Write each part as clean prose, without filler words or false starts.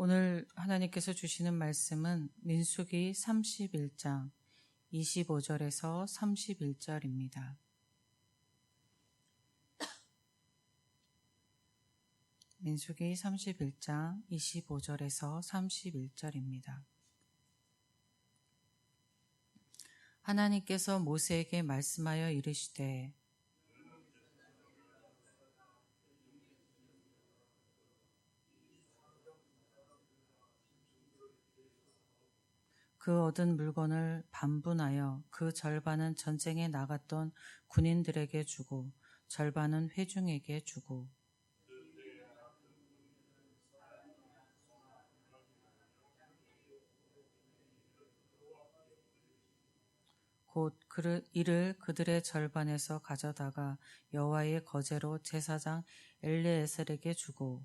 오늘 하나님께서 주시는 말씀은 민수기 31장 25절에서 31절입니다. 민수기 31장 25절에서 31절입니다. 하나님께서 모세에게 말씀하여 이르시되 그 얻은 물건을 반분하여 그 절반은 전쟁에 나갔던 군인들에게 주고 절반은 회중에게 주고 곧 이를 그들의 절반에서 가져다가 여호와의 거제로 제사장 엘르에셀에게 주고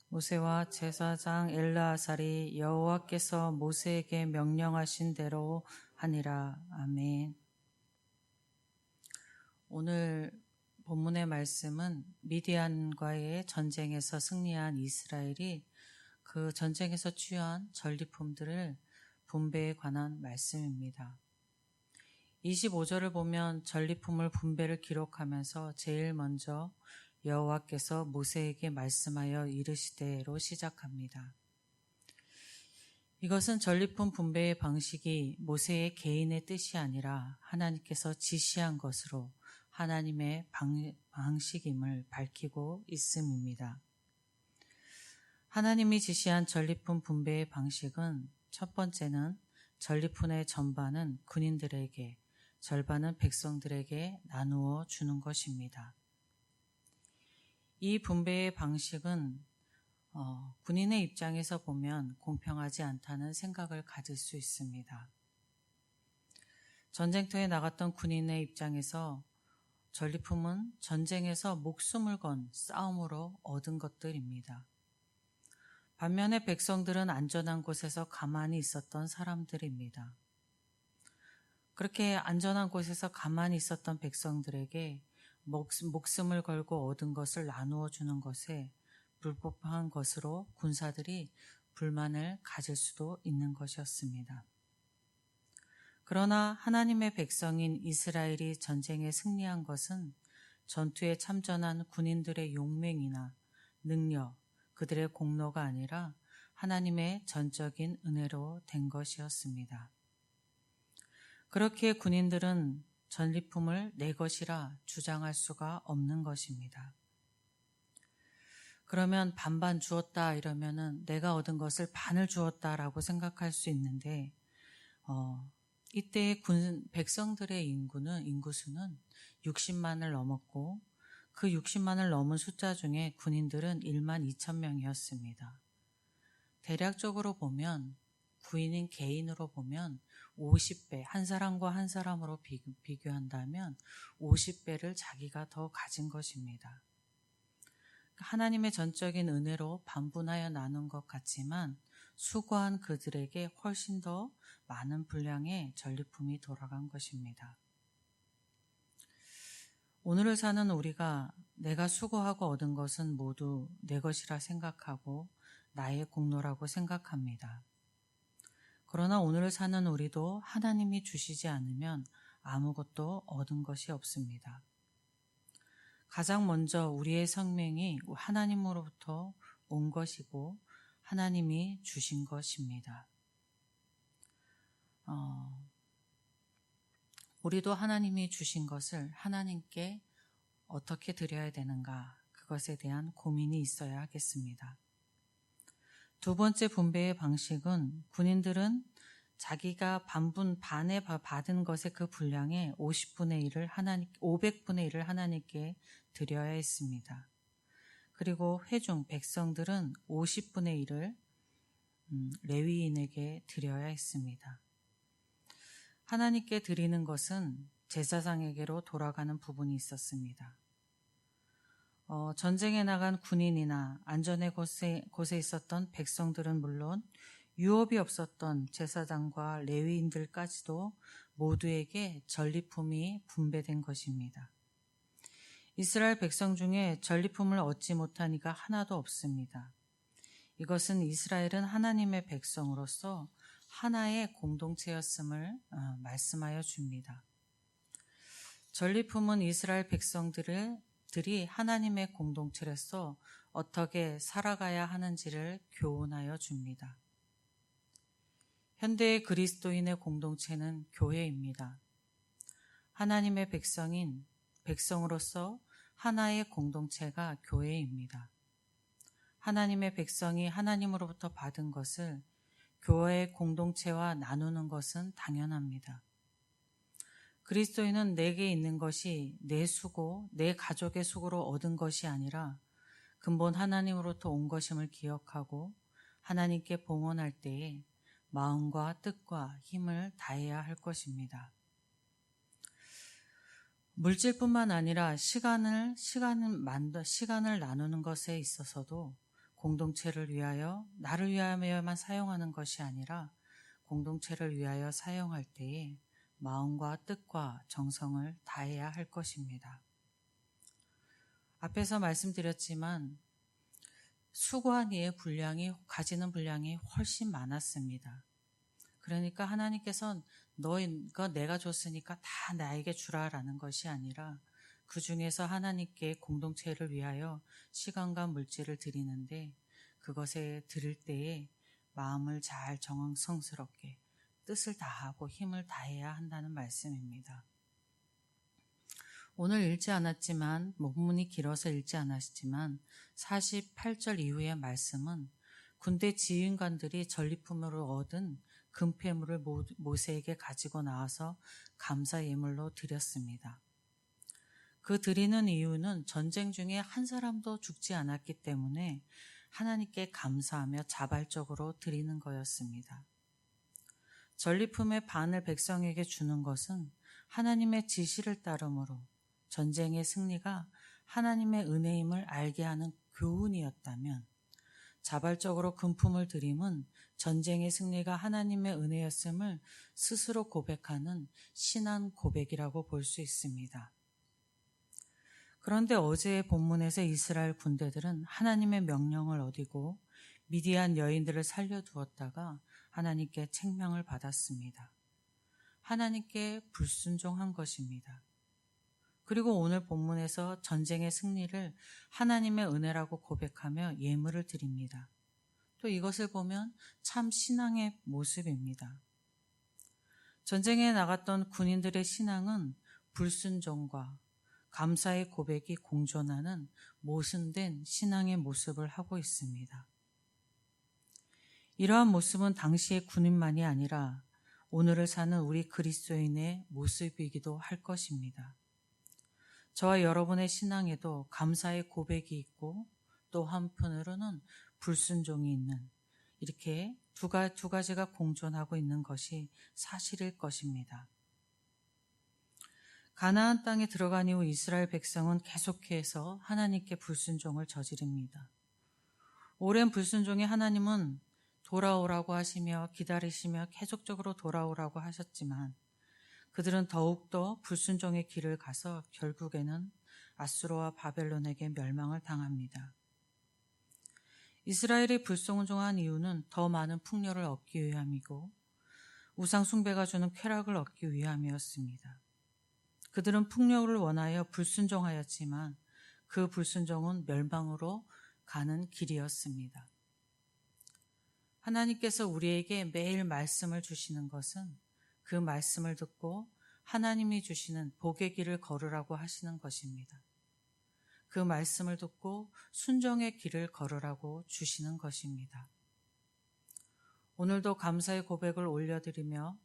모세와 제사장 엘르아살이 여호와께서 모세에게 명령하신 대로 하니라. 아멘. 오늘 본문의 말씀은 미디안과의 전쟁에서 승리한 이스라엘이 그 전쟁에서 취한 전리품들을 분배에 관한 말씀입니다. 25절을 보면 전리품을 분배를 기록하면서 제일 먼저 여호와께서 모세에게 말씀하여 이르시되로 시작합니다. 이것은 전리품 분배의 방식이 모세의 개인의 뜻이 아니라 하나님께서 지시한 것으로 하나님의 방식임을 밝히고 있음입니다. 하나님이 지시한 전리품 분배의 방식은 첫 번째는 전리품의 전반은 군인들에게, 절반은 백성들에게 나누어 주는 것입니다. 이 분배의 방식은 군인의 입장에서 보면 공평하지 않다는 생각을 가질 수 있습니다. 전쟁터에 나갔던 군인의 입장에서 전리품은 전쟁에서 목숨을 건 싸움으로 얻은 것들입니다. 반면에 백성들은 안전한 곳에서 가만히 있었던 사람들입니다. 그렇게 안전한 곳에서 가만히 있었던 백성들에게 목숨을 걸고 얻은 것을 나누어 주는 것에 불법한 것으로 군사들이 불만을 가질 수도 있는 것이었습니다. 그러나 하나님의 백성인 이스라엘이 전쟁에 승리한 것은 전투에 참전한 군인들의 용맹이나 능력, 그들의 공로가 아니라 하나님의 전적인 은혜로 된 것이었습니다. 그렇게 군인들은 전리품을 내 것이라 주장할 수가 없는 것입니다. 그러면 반반 주었다 이러면은 내가 얻은 것을 반을 주었다라고 생각할 수 있는데 이때의 백성들의 인구수는 60만을 넘었고 그 60만을 넘은 숫자 중에 군인들은 1만 2천 명이었습니다. 대략적으로 보면 군인 개인으로 보면 50배, 한 사람과 한 사람으로 비교한다면 50배를 자기가 더 가진 것입니다. 하나님의 전적인 은혜로 반분하여 나눈 것 같지만 수고한 그들에게 훨씬 더 많은 분량의 전리품이 돌아간 것입니다. 오늘을 사는 우리가 내가 수고하고 얻은 것은 모두 내 것이라 생각하고 나의 공로라고 생각합니다. 그러나 오늘을 사는 우리도 하나님이 주시지 않으면 아무것도 얻은 것이 없습니다. 가장 먼저 우리의 생명이 하나님으로부터 온 것이고 하나님이 주신 것입니다. 우리도 하나님이 주신 것을 하나님께 어떻게 드려야 되는가, 그것에 대한 고민이 있어야 하겠습니다. 두 번째 분배의 방식은 군인들은 자기가 반에 받은 것의 그 분량의 500분의 1을 하나님께 드려야 했습니다. 그리고 회중, 백성들은 50분의 1을 레위인에게 드려야 했습니다. 하나님께 드리는 것은 제사장에게로 돌아가는 부분이 있었습니다. 전쟁에 나간 군인이나 안전의 곳에 있었던 백성들은 물론 유업이 없었던 제사장과 레위인들까지도 모두에게 전리품이 분배된 것입니다. 이스라엘 백성 중에 전리품을 얻지 못한 이가 하나도 없습니다. 이것은 이스라엘은 하나님의 백성으로서 하나의 공동체였음을 말씀하여 줍니다. 전리품은 이스라엘 백성들이 하나님의 공동체로서 어떻게 살아가야 하는지를 교훈하여 줍니다. 현대의 그리스도인의 공동체는 교회입니다. 하나님의 백성으로서 하나의 공동체가 교회입니다. 하나님의 백성이 하나님으로부터 받은 것을 교회의 공동체와 나누는 것은 당연합니다. 그리스도인은 내게 있는 것이 내 수고, 내 가족의 수고로 얻은 것이 아니라 근본 하나님으로부터 온 것임을 기억하고 하나님께 봉헌할 때에 마음과 뜻과 힘을 다해야 할 것입니다. 물질뿐만 아니라 시간을 나누는 것에 있어서도 공동체를 위하여 나를 위하여만 사용하는 것이 아니라 공동체를 위하여 사용할 때에 마음과 뜻과 정성을 다해야 할 것입니다. 앞에서 말씀드렸지만 수고한 이의 가지는 분량이 훨씬 많았습니다. 그러니까 하나님께서는 너가 내가 줬으니까 다 나에게 주라라는 것이 아니라 그 중에서 하나님께 공동체를 위하여 시간과 물질을 드리는데 그것에 드릴 때에 마음을 잘 정성스럽게 뜻을 다하고 힘을 다해야 한다는 말씀입니다. 오늘 읽지 않았지만 본문이 길어서 읽지 않았지만 48절 이후의 말씀은 군대 지휘관들이 전리품으로 얻은 금폐물을 모세에게 가지고 나와서 감사 예물로 드렸습니다. 그 드리는 이유는 전쟁 중에 한 사람도 죽지 않았기 때문에 하나님께 감사하며 자발적으로 드리는 거였습니다. 전리품의 반을 백성에게 주는 것은 하나님의 지시를 따름으로 전쟁의 승리가 하나님의 은혜임을 알게 하는 교훈이었다면 자발적으로 금품을 드림은 전쟁의 승리가 하나님의 은혜였음을 스스로 고백하는 신앙 고백이라고 볼 수 있습니다. 그런데 어제의 본문에서 이스라엘 군대들은 하나님의 명령을 어기고 미디안 여인들을 살려두었다가 하나님께 책명을 받았습니다. 하나님께 불순종한 것입니다. 그리고 오늘 본문에서 전쟁의 승리를 하나님의 은혜라고 고백하며 예물을 드립니다. 또 이것을 보면 참 신앙의 모습입니다. 전쟁에 나갔던 군인들의 신앙은 불순종과 감사의 고백이 공존하는 모순된 신앙의 모습을 하고 있습니다. 이러한 모습은 당시의 군인만이 아니라 오늘을 사는 우리 그리스도인의 모습이기도 할 것입니다. 저와 여러분의 신앙에도 감사의 고백이 있고 또 한편으로는 불순종이 있는 이렇게 두 가지가 공존하고 있는 것이 사실일 것입니다. 가나안 땅에 들어간 이후 이스라엘 백성은 계속해서 하나님께 불순종을 저지릅니다. 오랜 불순종에 하나님은 돌아오라고 하시며 기다리시며 계속적으로 돌아오라고 하셨지만 그들은 더욱더 불순종의 길을 가서 결국에는 아수르와 바벨론에게 멸망을 당합니다. 이스라엘이 불순종한 이유는 더 많은 풍요를 얻기 위함이고 우상 숭배가 주는 쾌락을 얻기 위함이었습니다. 그들은 풍요를 원하여 불순종하였지만 그 불순종은 멸망으로 가는 길이었습니다. 하나님께서 우리에게 매일 말씀을 주시는 것은 그 말씀을 듣고 하나님이 주시는 복의 길을 걸으라고 하시는 것입니다. 그 말씀을 듣고 순종의 길을 걸으라고 주시는 것입니다. 오늘도 감사의 고백을 올려드리며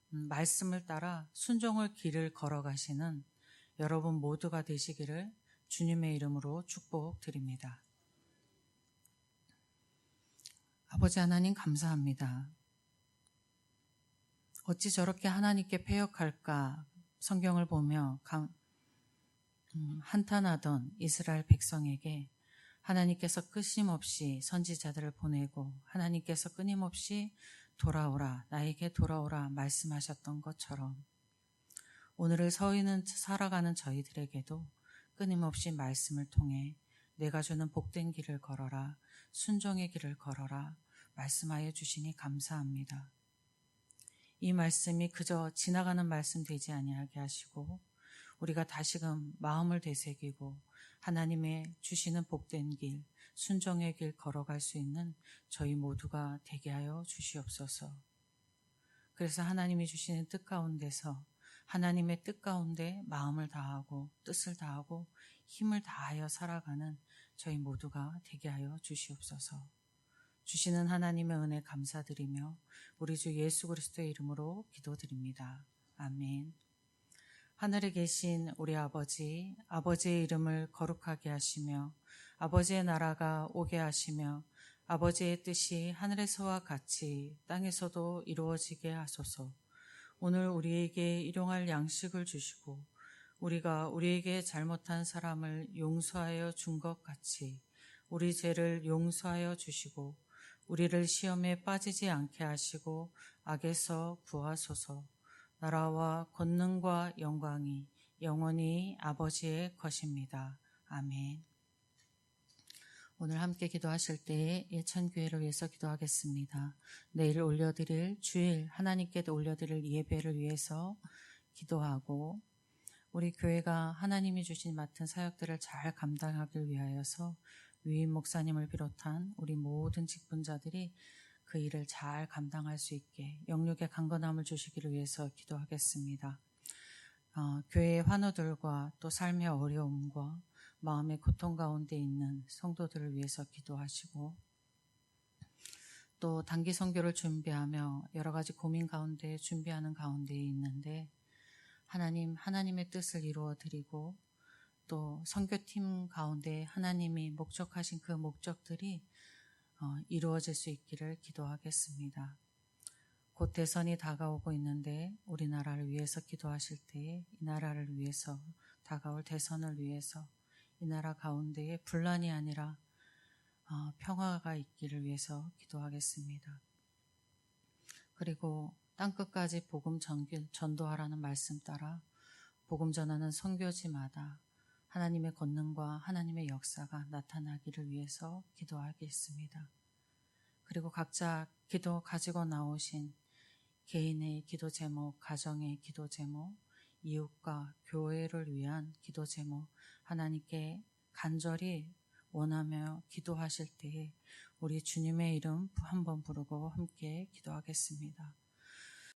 말씀을 따라 순종의 길을 걸어가시는 여러분 모두가 되시기를 주님의 이름으로 축복드립니다. 아버지 하나님 감사합니다. 어찌 저렇게 하나님께 패역할까 성경을 보며 한탄하던 이스라엘 백성에게 하나님께서 끊임없이 선지자들을 보내고 하나님께서 끊임없이 돌아오라, 나에게 돌아오라 말씀하셨던 것처럼 오늘을 서있는 살아가는 저희들에게도 끊임없이 말씀을 통해 내가 주는 복된 길을 걸어라, 순종의 길을 걸어라 말씀하여 주시니 감사합니다. 이 말씀이 그저 지나가는 말씀 되지 아니하게 하시고 우리가 다시금 마음을 되새기고 하나님의 주시는 복된 길, 순종의 길 걸어갈 수 있는 저희 모두가 되게 하여 주시옵소서. 그래서 하나님이 주시는 뜻 가운데서 하나님의 뜻 가운데 마음을 다하고 뜻을 다하고 힘을 다하여 살아가는 저희 모두가 되게 하여 주시옵소서. 주시는 하나님의 은혜 감사드리며 우리 주 예수 그리스도의 이름으로 기도드립니다. 아멘. 하늘에 계신 우리 아버지, 아버지의 이름을 거룩하게 하시며 아버지의 나라가 오게 하시며 아버지의 뜻이 하늘에서와 같이 땅에서도 이루어지게 하소서. 오늘 우리에게 일용할 양식을 주시고 우리가 우리에게 잘못한 사람을 용서하여 준 것 같이 우리 죄를 용서하여 주시고 우리를 시험에 빠지지 않게 하시고 악에서 구하소서. 나라와 권능과 영광이 영원히 아버지의 것입니다. 아멘. 오늘 함께 기도하실 때에 예천교회를 위해서 기도하겠습니다. 내일 올려드릴 주일 하나님께 올려드릴 예배를 위해서 기도하고 우리 교회가 하나님이 주신 맡은 사역들을 잘 감당하길 위하여서 위임 목사님을 비롯한 우리 모든 직분자들이 그 일을 잘 감당할 수 있게 영육의 강건함을 주시기를 위해서 기도하겠습니다. 교회의 환우들과 또 삶의 어려움과 마음의 고통 가운데 있는 성도들을 위해서 기도하시고 또 단기 선교를 준비하며 여러 가지 고민 가운데 준비하는 가운데 있는데 하나님의 뜻을 이루어 드리고 또 선교팀 가운데 하나님이 목적하신 그 목적들이 이루어질 수 있기를 기도하겠습니다. 곧 대선이 다가오고 있는데 우리나라를 위해서 기도하실 때에 이 나라를 위해서 다가올 대선을 위해서 이 나라 가운데에 분란이 아니라 평화가 있기를 위해서 기도하겠습니다. 그리고 땅끝까지 복음 전도하라는 말씀 따라 복음 전하는 선교지마다 하나님의 권능과 하나님의 역사가 나타나기를 위해서 기도하겠습니다. 그리고 각자 기도 가지고 나오신 개인의 기도 제목, 가정의 기도 제목, 이웃과 교회를 위한 기도 제목 하나님께 간절히 원하며 기도하실 때에 우리 주님의 이름 한번 부르고 함께 기도하겠습니다.